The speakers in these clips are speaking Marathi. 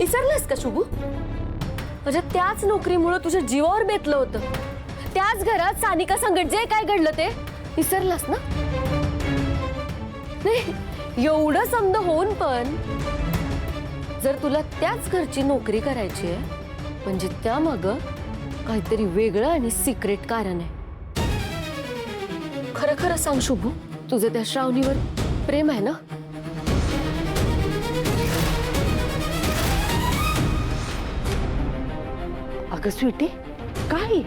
विसरलास का शुभू? म्हणजे त्याच नोकरीमुळे तुझ्या जीवावर बेतलं होतं, त्याच घरात सानिका संगत जे काय घडलं ते विसरलास ना? नाही, एवढं समज होऊन पण जर तुला त्याच घरची नोकरी करायची आहे म्हणजे त्यामागं काहीतरी वेगळं आणि सिक्रेट कारण आहे. खरं खरं सांग शुभू, तुझं त्या श्रावणीवर प्रेम आहे ना? अगं स्वीटी, काय?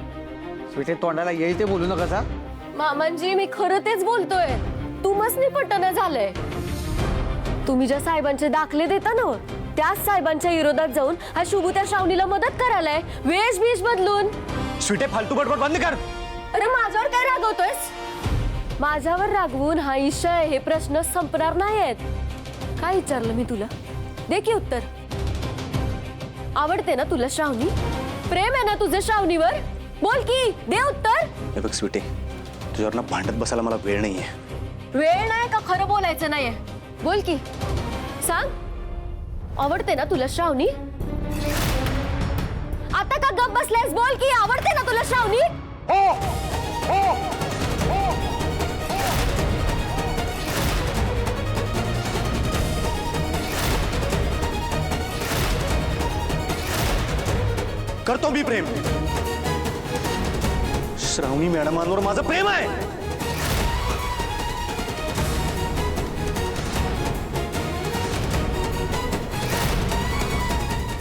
स्वीटी तोंडाला येईल ते बोलू नका सा. मामांजी, मी खरं तेच बोलतोय. तू मसनी पटना झालंय. तुम्ही ज्या साहेबांचे दाखले देता ना, त्याच साहेबांच्या विरोधात जाऊन हा शुभू त्या श्रावणीला मदत करायलाय, वेश बीश बदलून. स्वीटी फालतू बडबड बंद कर. अरे माझ्यावर काय रागवतोयस? माझ्यावर रागवून हा विषय, हे प्रश्न संपणार नाहीयेत. काय विचारलं मी तुला? दे की उत्तर. आवडते ना तुला श्रावणी? प्रेम आहे ना तुझं श्रावणीवर? बोल की, दे उत्तर. हे बघ स्वीटी, तुझ्यावर ना भांडत बसायला मला वेळ नाहीये. वेळ नाही का खरं बोलायचं नाहीये? बोल की, सांग. आवडते ना तुला श्रावणी? आता का गप बसलायस? बोल की, आवडते ना तुला श्रावणी? हो हो. करतो मी प्रेम. श्रावणी मॅडमांवर माझं प्रेम आहे.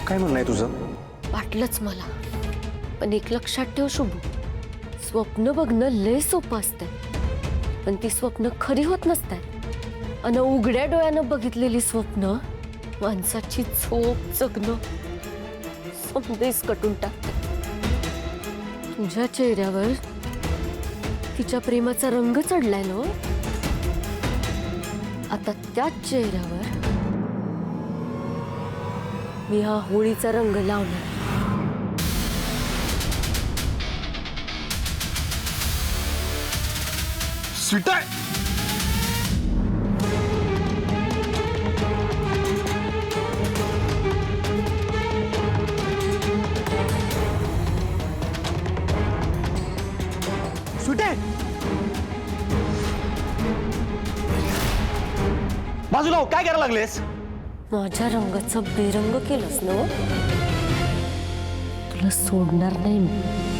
काय म्हणणं आहे तुझं? वाटलंच मला, पण एक लक्षात ठेव शुभू, स्वप्न बघणं लय सोपं असतंय, पण ती स्वप्न खरी होत नसतात. अन उघड्या डोळ्यानं बघितलेली स्वप्न माणसाची झोप जगणं समजेस कटून टाकते. तुझ्या चेहऱ्यावर तिच्या प्रेमाचा रंग चढलाय ना, आता त्याच चेहऱ्यावर मी हा होळीचा रंग लावणार. स्वीटा, स्वीटे, बाजूला हो, काय करायला लागलेस? माझ्या रंगाचा बेरंग केलंस ना, तुला सोडणार नाही मी.